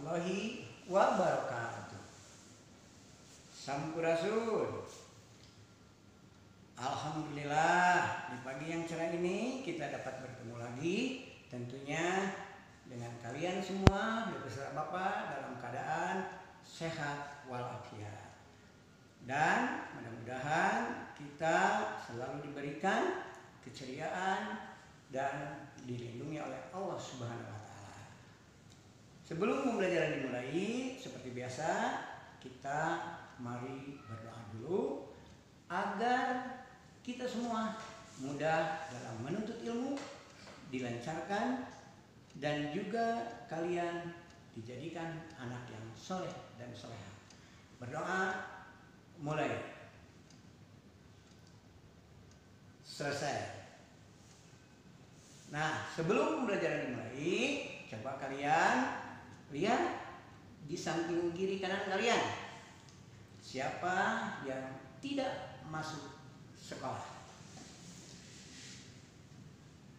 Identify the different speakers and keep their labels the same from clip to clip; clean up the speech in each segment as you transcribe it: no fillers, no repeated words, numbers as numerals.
Speaker 1: warahmatullahi wabarakatuh. Sampurasun. Alhamdulillah, di pagi yang cerah ini kita dapat bertemu lagi, tentunya dengan kalian semua beserta Bapak dalam keadaan sehat walafiat. Dan mudah-mudahan kita selalu diberikan keceriaan dan dilindungi oleh Allah Subhanahu wa taala. Sebelum pembelajaran dimulai, seperti biasa, kita mari berdoa dulu agar kita semua mudah dalam menuntut ilmu, dilancarkan, dan juga kalian dijadikan anak yang soleh dan soleha. Berdoa mulai. Selesai. Nah, sebelum pembelajaran dimulai, coba kalian lihat di samping kiri kanan kalian. Siapa yang tidak masuk sekolah?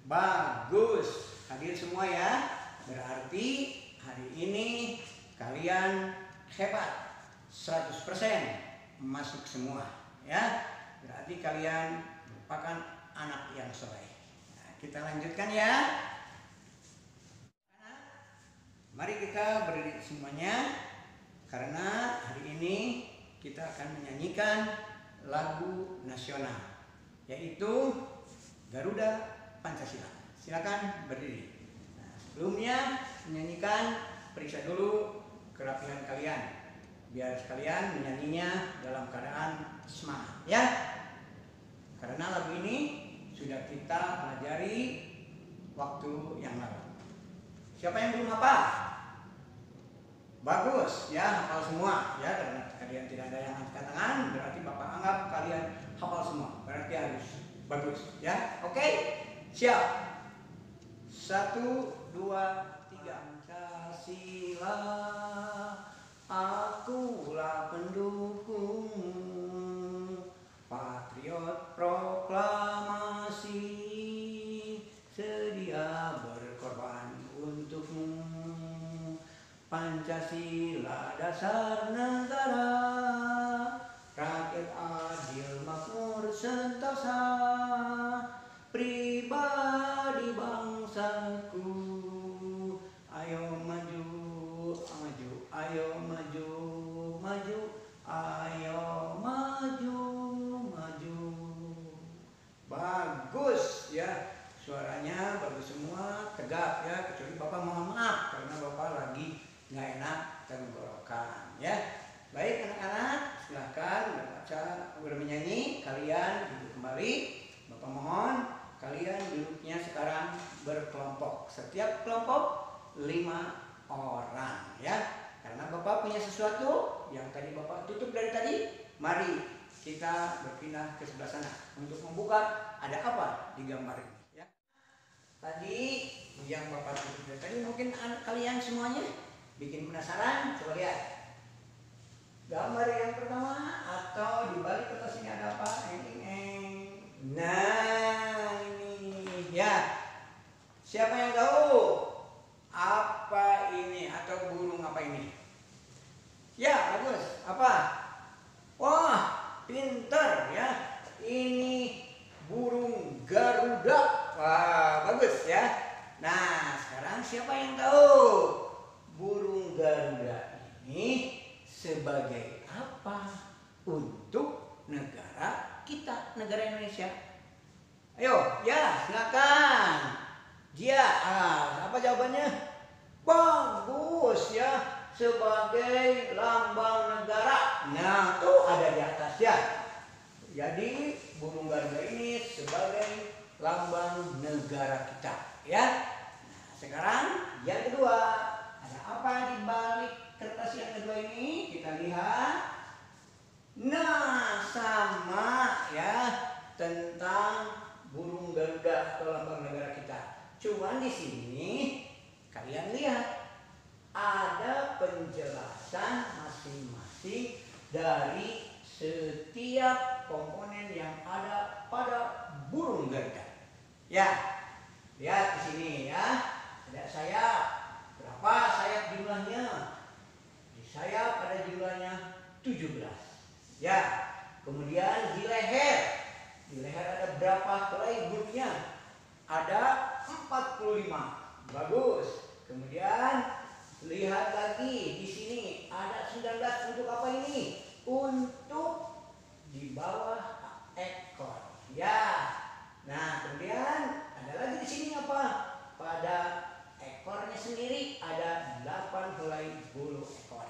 Speaker 1: Bagus, hadir semua ya. Berarti hari ini kalian hebat, 100% masuk semua ya. Berarti kalian merupakan anak yang soleh. Nah, kita lanjutkan ya. Mari kita berdiri semuanya, karena hari ini kita akan menyanyikan lagu nasional, yaitu Garuda Pancasila. Silakan berdiri. Nah, sebelumnya menyanyikan, periksa dulu kerapihan kalian, biar kalian menyanyinya dalam keadaan semangat ya. Karena lagu ini sudah kita pelajari waktu yang lalu. Siapa yang belum hafal? Bagus ya, hafal semua ya. Karena kalian tidak ada yang angkat tangan, berarti Bapak anggap kalian hafal semua. Berarti harus bagus ya. Oke, siap. 1, 2, 3. Pancasila, akulah pendukungmu, patriot proklamasi, sedia berkorban untukmu. Pancasila dasar negara, rakyat adil makmur sentosa, pribadi bangsaku. Ayo maju, maju, ayo maju, maju, ayo maju, maju. Bagus ya, suaranya bagus semua, tegap ya, kecuali Bapak mohon maaf karena Bapak lagi nggak enak tenggorokan ya. Baik anak-anak, silahkan udah menyanyi, kalian duduk kembali. Bapak mohon kalian duduknya sekarang berkelompok, setiap kelompok 5 orang ya. Karena Bapak punya sesuatu yang tadi Bapak tutup dari tadi, mari kita berpindah ke sebelah sana untuk membuka ada apa di gambar ini ya. Tadi yang Bapak tutup dari tadi mungkin kalian semuanya bikin penasaran. Coba lihat gambar yang pertama, atau di balik kertas ini ada apa? Nah ini ya, siapa yang tahu apa ini atau burung apa ini? Ya bagus, apa? Wah pinter ya, ini burung Garuda. Wah bagus ya. Nah sekarang siapa yang tahu burung Garuda ini sebagai apa untuk negara kita, negara Indonesia? Ayo ya silakan. Dia apa jawabannya? Bagus ya, sebagai lambang negara. Nah tuh ada di atas ya. Jadi burung Garuda ini sebagai lambang negara kita ya. Nah sekarang yang kedua, ada apa di balik kertas yang kedua ini? Kita lihat. Nah, sama ya, tentang burung Garuda atau lambang negara kita. Cuman di sini kalian lihat ada penjelasan masing-masing dari setiap komponen yang ada pada burung Garuda. Ya, lihat di sini ya. Ada sayap. Berapa sayap jumlahnya? lihat lagi di sini ada 19 untuk apa ini? Untuk di bawah ekor. Ya. Nah, kemudian ada lagi di sini apa? Pada ekornya sendiri ada 8 helai bulu ekor.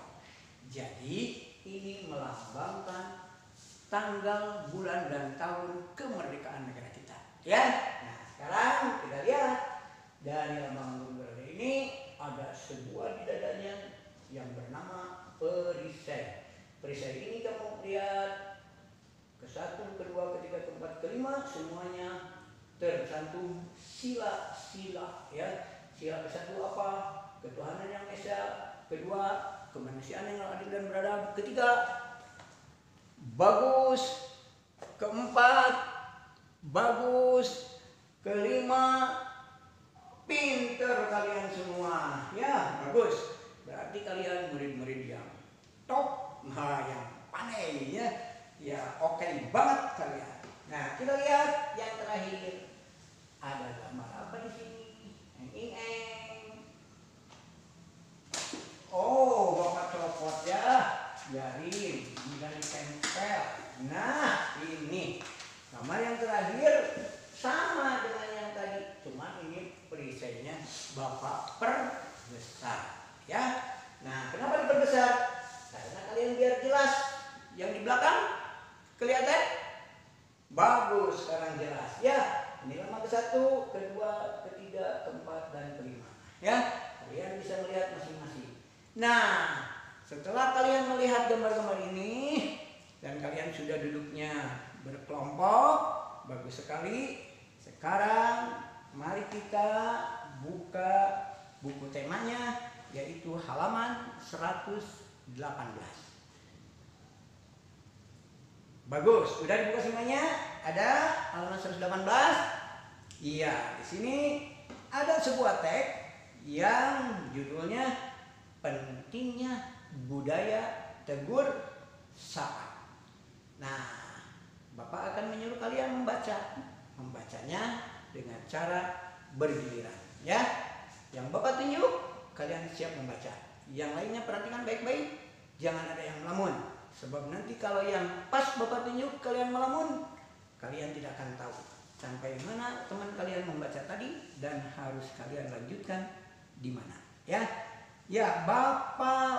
Speaker 1: Jadi ini melambangkan tanggal, bulan, dan tahun kemerdekaan negara kita. Ya. Nah, sekarang kita lihat dari lambang burung garuda ini ada sebuah di dadanya yang bernama perisai. Perisai ini kamu lihat ke-1, ke-2, ke-3, ke-4, ke-5 semuanya tercantum sila-sila. Ya. Sila ke-1 apa? Ketuhanan yang esa. Kedua, kemanusiaan yang adil dan beradab. Ketiga, bagus. Keempat, bagus. Kelima, pinter kalian semua. Ya, bagus. Berarti kalian murid-murid yang top, yang pandai ya. Ya, oke banget kalian. Nah, kita lihat yang terakhir. Ada gambar apa di sini? Oh, Bapak copot ya. Jadi, tinggal ditempel. Nah, ini gambar yang terakhir sama dengan yang tadi, cuma ini perisainya Bapak perbesar ya. Nah, kenapa diperbesar? Karena kalian biar jelas. Yang di belakang kelihatan? Bagus, sekarang jelas ya. Ini lama ke-1, ke-2, ke-3, ke-4, dan ke-5 ya. Kalian bisa melihat masing-masing. Nah, setelah kalian melihat gambar-gambar ini dan kalian sudah duduknya berkelompok, bagus sekali. Sekarang mari kita buka buku temanya, yaitu halaman 118. Bagus, sudah dibuka semuanya? Ada halaman 118? Iya, di sini ada sebuah teks yang judulnya Pentingnya Budaya Tegur Sapa. Nah, Bapak akan menyuruh kalian membacanya dengan cara bergiliran ya. Yang Bapak tunjuk, kalian siap membaca. Yang lainnya perhatikan baik-baik, jangan ada yang melamun. Sebab nanti kalau yang pas Bapak tunjuk kalian melamun, kalian tidak akan tahu sampai mana teman kalian membaca tadi dan harus kalian lanjutkan di mana ya. Ya, Bapak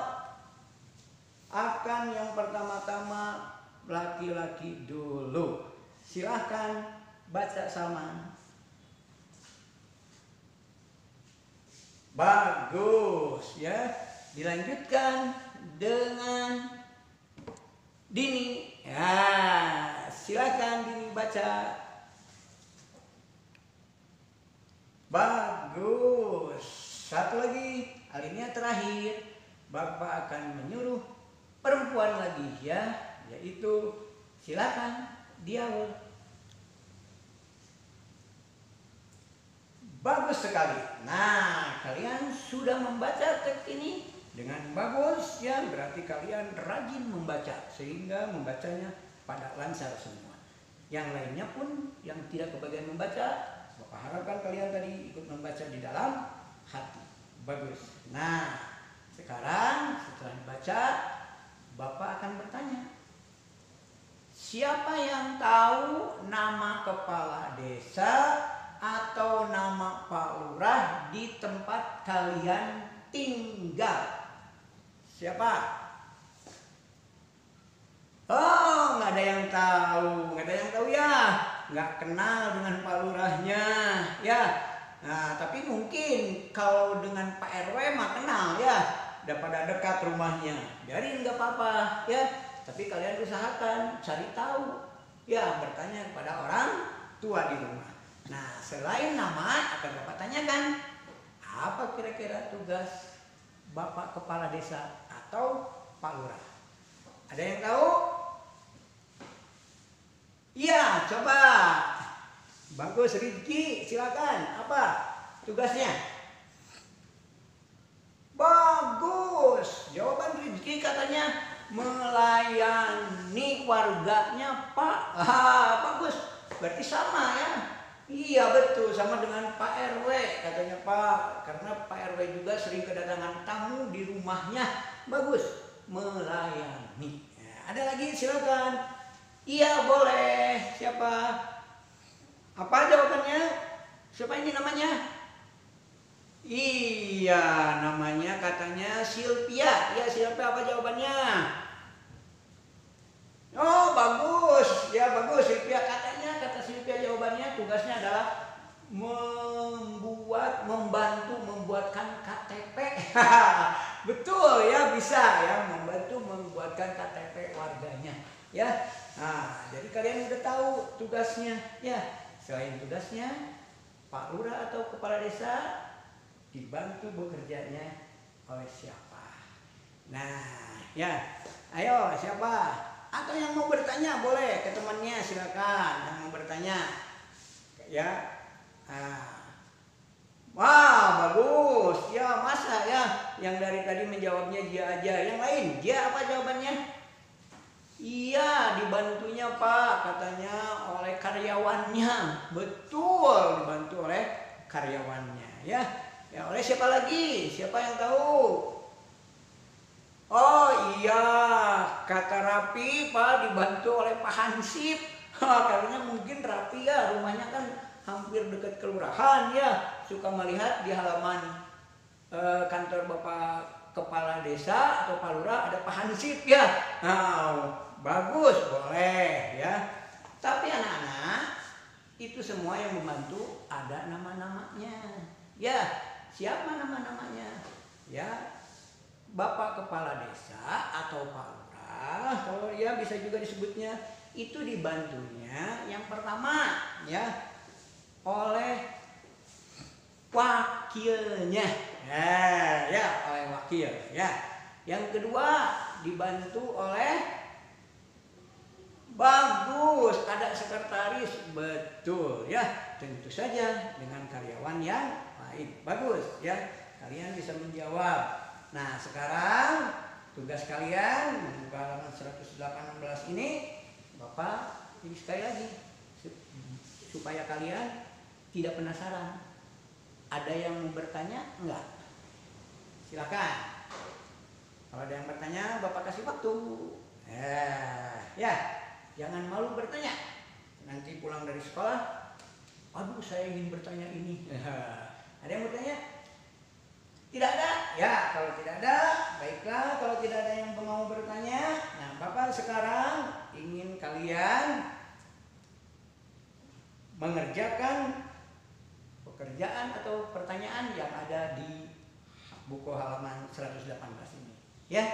Speaker 1: akan yang pertama-tama laki-laki dulu. Silahkan baca Salman. Bagus ya. Dilanjutkan dengan Dini. Ya, silakan Dini baca. Bagus. Satu lagi. Alinea terakhir, Bapak akan menyuruh perempuan lagi ya, yaitu silakan dialog. Bagus sekali. Nah, kalian sudah membaca teks ini dengan bagus ya, berarti kalian rajin membaca sehingga membacanya pada lancar semua. Yang lainnya pun yang tidak kebagian membaca, Bapak harapkan kalian tadi ikut membaca di dalam hati. Bagus. Nah, sekarang setelah dibaca, Bapak akan bertanya, siapa yang tahu nama kepala desa atau nama Pak Lurah di tempat kalian tinggal? Siapa? Oh, nggak ada yang tahu, nggak ada yang tahu ya, nggak kenal dengan Pak Lurahnya, ya. Nah, tapi mungkin kalau dengan Pak RW mah kenal ya, udah pada dekat rumahnya. Biarin nggak apa-apa ya. Tapi kalian usahakan cari tahu ya, bertanya kepada orang tua di rumah. Nah, selain nama akan Bapak tanyakan, apa kira-kira tugas Bapak Kepala Desa atau Pak Lurah? Ada yang tahu? Iya, coba. Bagus, Rizky, silakan. Apa tugasnya? Bagus. Jawaban Rizky katanya melayani warganya, Pak. Bagus. Berarti sama ya. Iya betul, sama dengan Pak RW katanya Pak, karena Pak RW juga sering kedatangan tamu di rumahnya, bagus melayani. Ya, ada lagi silakan. Iya boleh, siapa? Apa jawabannya? Siapa ini namanya? Iya namanya katanya Sylvia. Ya Sylvia, apa jawabannya? Oh bagus, ya bagus Sylvia, kata Sylvia jawabannya tugasnya adalah membantu membuatkan KTP. Betul ya, bisa ya, membantu membuatkan KTP warganya ya. Nah, jadi kalian udah tahu tugasnya ya. Selain tugasnya, Pak Lurah atau Kepala Desa dibantu bekerjanya oleh siapa? Nah, ya, ayo siapa? Atau yang mau bertanya boleh ke temannya, silakan yang mau bertanya ya. Wah bagus ya, masa ya yang dari tadi menjawabnya dia aja, yang lain dia apa jawabannya? Iya dibantunya Pak, katanya oleh karyawannya. Betul, dibantu oleh karyawannya ya. Ya oleh siapa lagi, siapa yang tahu? Oh iya, kata Rapi Pak dibantu oleh Pak Hansip. Karena mungkin Rapi ya rumahnya kan hampir dekat kelurahan ya, suka melihat di halaman kantor Bapak Kepala Desa atau Pak Lurah ada Pak Hansip ya. Nah, bagus boleh ya. Tapi anak-anak itu semua yang membantu ada nama-namanya. Ya, siapa nama-namanya? Ya, Bapak Kepala Desa atau Pak Lurah, kalau ya bisa juga disebutnya, itu dibantunya yang pertama ya oleh wakilnya. Ya, oleh wakil ya. Yang kedua dibantu oleh, bagus, ada sekretaris, betul ya. Tentu saja dengan karyawan yang lain. Bagus ya. Kalian bisa menjawab. Nah sekarang tugas kalian membuka halaman 118 ini, Bapak ini sekali lagi supaya kalian tidak penasaran. Ada yang mau bertanya enggak? Silakan. Kalau ada yang bertanya Bapak kasih waktu. Ya jangan malu bertanya. Nanti pulang dari sekolah, aduh saya ingin bertanya ini. Ada yang bertanya? Tidak ada? Ya, kalau tidak ada, baiklah. Kalau tidak ada yang mau bertanya, nah Bapak sekarang ingin kalian mengerjakan pekerjaan atau pertanyaan yang ada di buku halaman 118 ini. Ya.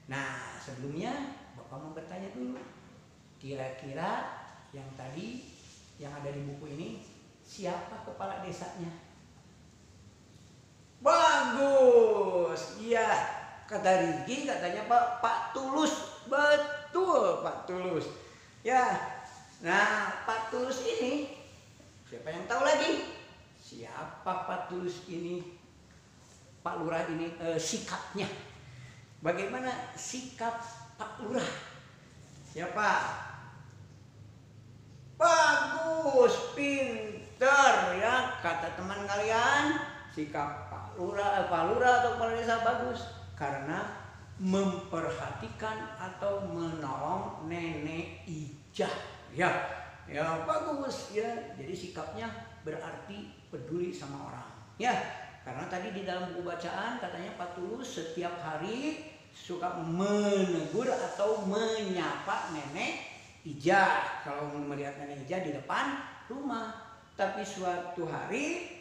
Speaker 1: Nah, sebelumnya Bapak mau bertanya dulu. Kira-kira yang tadi yang ada di buku ini siapa kepala desanya? Bagus, iya. Kata Rigi katanya Pak Tulus, betul Pak Tulus. Ya, nah Pak Tulus ini siapa yang tahu lagi? Siapa Pak Tulus ini? Pak Lurah ini sikapnya. Bagaimana sikap Pak Lurah? Siapa? Bagus, pinter ya. Kata teman kalian, sikap Pak Lurah atau Kepala Desa bagus karena memperhatikan atau menolong Nenek Ijah ya. Ya bagus ya. Jadi sikapnya berarti peduli sama orang ya. Karena tadi di dalam buku bacaan katanya Pak Tulus setiap hari suka menegur atau menyapa Nenek Ijah kalau melihat Nenek Ijah di depan rumah. Tapi suatu hari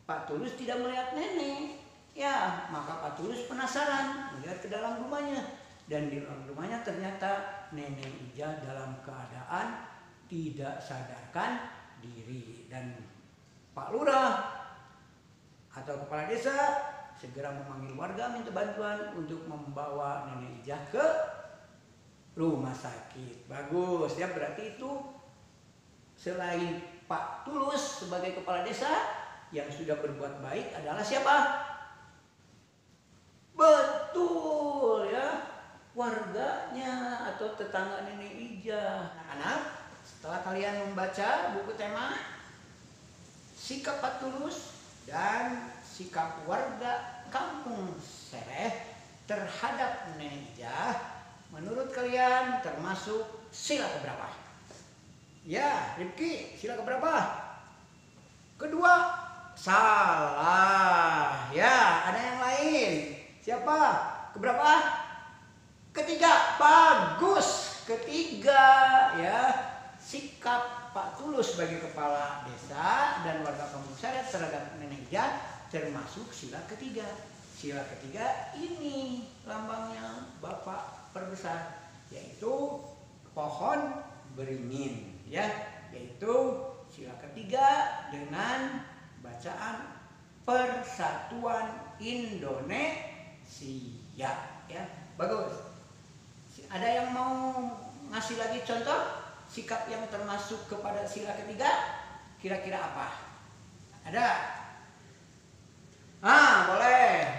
Speaker 1: Pak Tulus tidak melihat nenek, ya maka Pak Tulus penasaran melihat ke dalam rumahnya, dan di dalam rumahnya ternyata Nenek Ijah dalam keadaan tidak sadarkan diri, dan Pak Lurah atau Kepala Desa segera memanggil warga minta bantuan untuk membawa Nenek Ijah ke rumah sakit. Bagus ya, berarti itu selain Pak Tulus sebagai Kepala Desa, yang sudah berbuat baik adalah siapa? Betul ya, warganya atau tetangga Nenek Ijah. Anak-anak, setelah kalian membaca buku tema, sikap Pak Tulus dan sikap warga Kampung Sereh terhadap Nenek Ijah menurut kalian termasuk sila keberapa? Ya, Rifki, sila keberapa? Kedua. Salah. Ya, ada yang lain. Siapa? Keberapa? Ketiga. Bagus. Ketiga, ya. Sikap Pak Tulus sebagai kepala desa dan warga Kampung Sereh terhadap Nenek Ijah termasuk sila ketiga. Sila ketiga ini lambangnya Bapak perbesar, yaitu pohon beringin, ya, yaitu sila ketiga dengan bacaan Persatuan Indonesia, ya. Bagus. Ada yang mau ngasih lagi contoh sikap yang termasuk kepada sila ketiga? Kira-kira apa? Ada?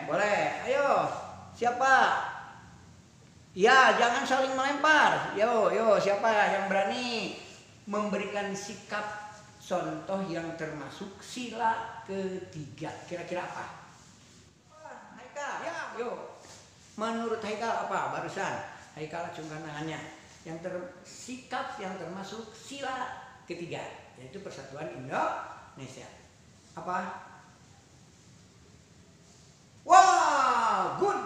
Speaker 1: Boleh. Ayo, siapa? Ya, jangan saling melempar. Yo, siapa yang berani memberikan sikap contoh yang termasuk sila ketiga? Kira-kira apa? Haikal, ya, yo. Menurut Haikal apa barusan? Haikal acungkan tangannya. Sikap yang termasuk sila ketiga, yaitu Persatuan Indonesia. Apa? Wow, good,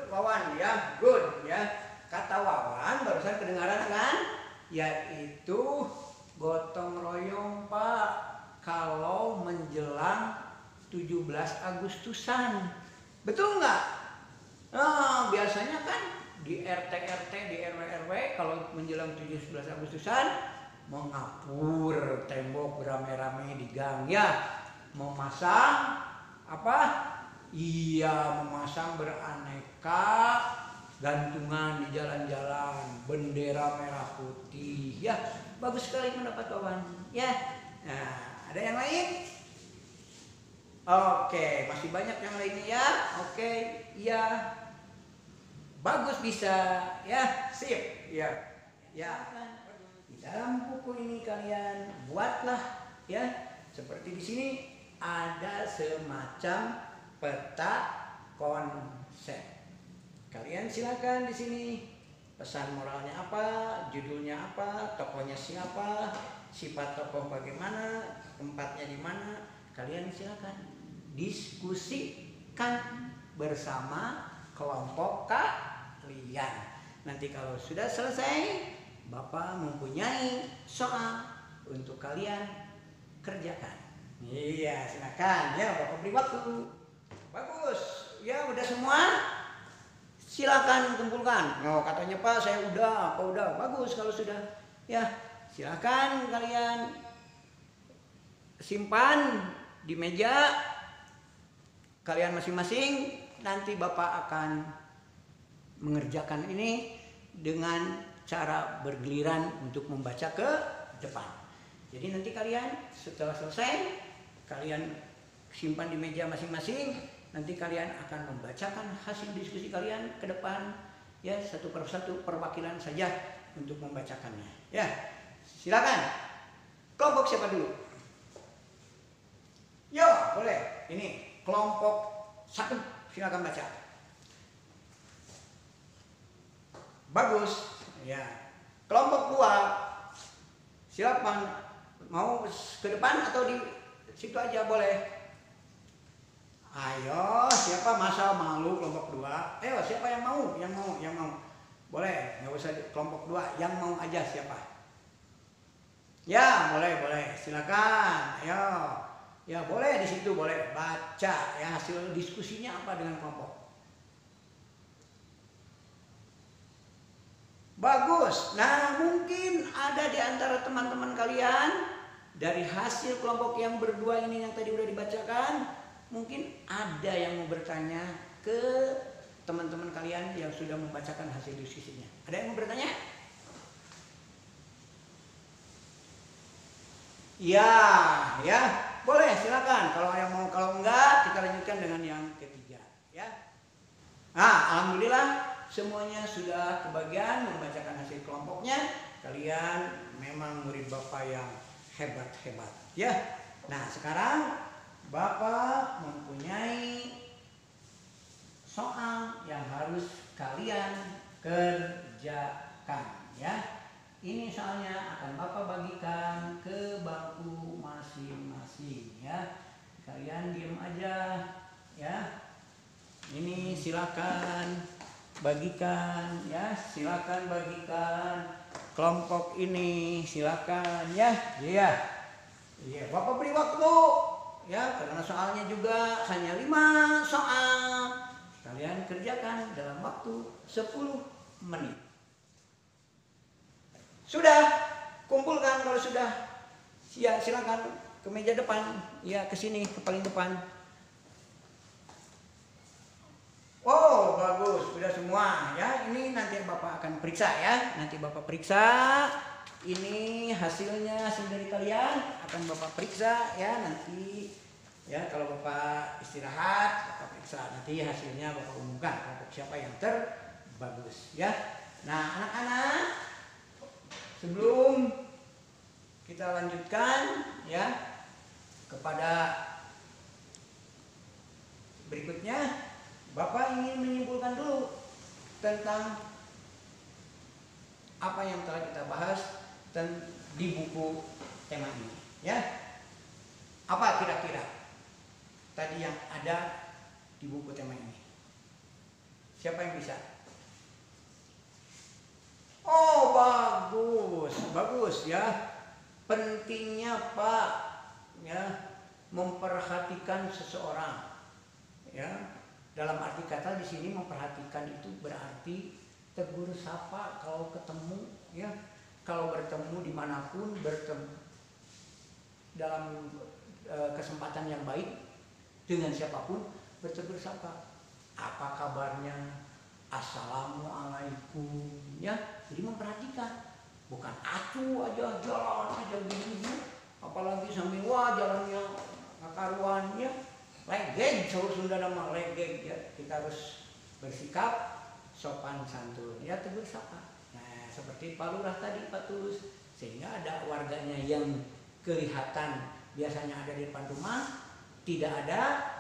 Speaker 1: Wawan, ya, good, ya. Kata Wawan barusan kedengaran kan? Yaitu gotong royong, Pak, kalau menjelang 17 Agustusan. Betul nggak? Nah, biasanya kan di RT, di RW kalau menjelang 17 Agustusan mengapur tembok beramai-ramai di gang, ya. Memasang apa? Iya, memasang beraneka gantungan di jalan-jalan, bendera merah putih, ya. Bagus sekali pendapat Wawan, ya. Nah, ada yang lain? Oke, masih banyak yang lainnya, ya. Oke, ya. Bagus, bisa, ya. Sip, ya. Di dalam buku ini kalian buatlah, ya. Seperti di sini ada semacam peta konsep. Kalian silakan di sini pesan moralnya apa, judulnya apa, tokohnya siapa, sifat tokoh bagaimana, tempatnya di mana. Kalian silakan diskusikan bersama kelompok kalian. Nanti kalau sudah selesai, Bapak mempunyai soal untuk kalian kerjakan. Iya, silakan, ya, Bapak beri waktu. Bagus, ya, udah semua? Silakan kumpulkan. Oh, katanya Pak, saya udah, apa udah? Bagus kalau sudah. Ya, silakan kalian simpan di meja kalian masing-masing. Nanti Bapak akan mengerjakan ini dengan cara bergiliran untuk membaca ke depan. Jadi nanti kalian setelah selesai, kalian simpan di meja masing-masing. Nanti kalian akan membacakan hasil diskusi kalian ke depan, ya, satu persatu perwakilan saja untuk membacakannya. Ya, silakan. Kelompok siapa dulu? Yo, boleh. Ini kelompok 1, silakan baca. Bagus. Ya. Kelompok 2, silakan. Mau ke depan atau di situ aja boleh. Ayo, siapa masa malu kelompok 2? Ayo, siapa yang mau? Yang mau. Boleh, nggak usah kelompok 2, yang mau aja siapa? Ya, boleh. Silakan. Ayo. Ya, boleh di situ, boleh baca ya hasil diskusinya apa dengan kelompok. Bagus. Nah, mungkin ada di antara teman-teman kalian dari hasil kelompok yang berdua ini yang tadi udah dibacakan, mungkin ada yang mau bertanya ke teman-teman kalian yang sudah membacakan hasil diskusinya. Ada yang mau bertanya? Ya, boleh, silakan. Kalau yang mau, kalau enggak kita lanjutkan dengan yang ketiga, ya. Nah, alhamdulillah semuanya sudah kebagian membacakan hasil kelompoknya. Kalian memang murid Bapak yang hebat, ya. Nah, sekarang Bapak mempunyai soal yang harus kalian kerjakan ya. Ini soalnya akan Bapak bagikan ke bangku masing-masing ya. Kalian diem aja ya. Ini silakan bagikan ya, silakan bagikan kelompok ini, silakan ya. Iya. Iya, Bapak beri waktu ya, karena soalnya juga hanya 5 soal. Kalian kerjakan dalam waktu 10 menit. Sudah, kumpulkan kalau sudah. Ya, silakan ke meja depan, ya ke sini, ke paling depan. Oh, bagus, sudah semua ya. Ini nanti Bapak akan periksa ya. Nanti Bapak periksa. Ini hasilnya, hasil dari kalian akan Bapak periksa ya nanti. Ya, kalau Bapak istirahat, Bapak periksa. Nanti hasilnya Bapak umumkan kelompok siapa yang terbagus ya. Nah, anak-anak, sebelum kita lanjutkan ya kepada berikutnya, Bapak ingin menyimpulkan dulu tentang apa yang telah kita bahas di buku tema ini ya. Apa kira-kira tadi yang ada di buku tema ini? Siapa yang bisa? Oh, bagus, bagus ya. Pentingnya Pak ya memperhatikan seseorang ya. Dalam arti kata di sini memperhatikan itu berarti tegur sapa kalau ketemu ya. Kalau bertemu dimanapun, bertemu dalam kesempatan yang baik dengan siapapun, bertegur sapa. Apa kabarnya? Assalamualaikum ya. Jadi memperhatikan, bukan acuh aja jalan aja gini, apalagi sambil wah jalannya ngakaruan ya. Legeg, Jawa Sunda nama legeg ya. Kita harus bersikap sopan santun ya, tegur sapa. Nah, seperti Pak Lurah tadi, Pak Tulus, sehingga ada warganya yang kelihatan biasanya ada di depan rumah, tidak ada,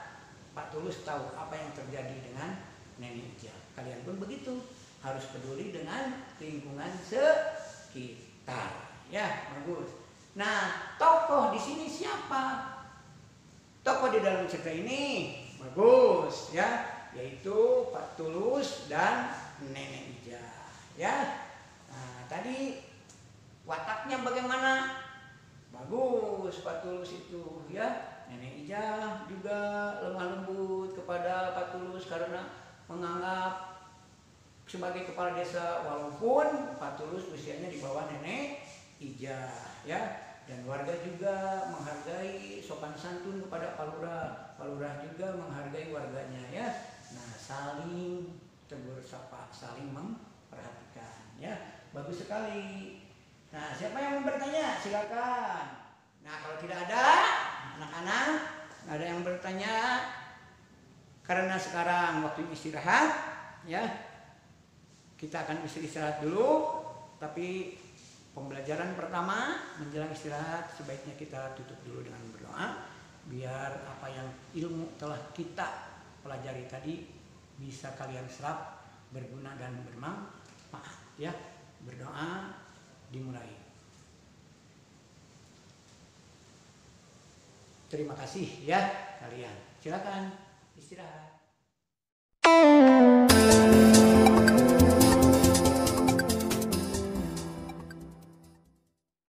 Speaker 1: Pak Tulus tahu apa yang terjadi dengan Nenek Ija. Kalian pun begitu, harus peduli dengan lingkungan sekitar ya. Bagus. Nah, tokoh di sini siapa? Tokoh di dalam cerita ini bagus ya, yaitu Pak Tulus dan Nenek Ija ya. Nah, tadi wataknya bagaimana? Bagus Pak Tulus itu ya. Nenek Ija juga lemah lembut kepada Pak Tulus karena menganggap sebagai kepala desa, walaupun Pak Tulus usianya di bawah Nenek Ija ya. Dan warga juga menghargai sopan santun kepada Pak Lurah. Pak Lurah juga menghargai warganya ya. Nah, saling tegur sapa, saling memperhatikan ya. Bagus sekali. Nah, siapa yang mau bertanya? Silakan. Nah, kalau tidak ada anak-anak, ada yang bertanya, karena sekarang waktu istirahat ya. Kita akan istirahat dulu, tapi pembelajaran pertama menjelang istirahat sebaiknya kita tutup dulu dengan berdoa, biar apa yang ilmu telah kita pelajari tadi bisa kalian serap, berguna dan bermanfaat ya. Berdoa dimulai. Terima kasih ya kalian. Silakan istirahat.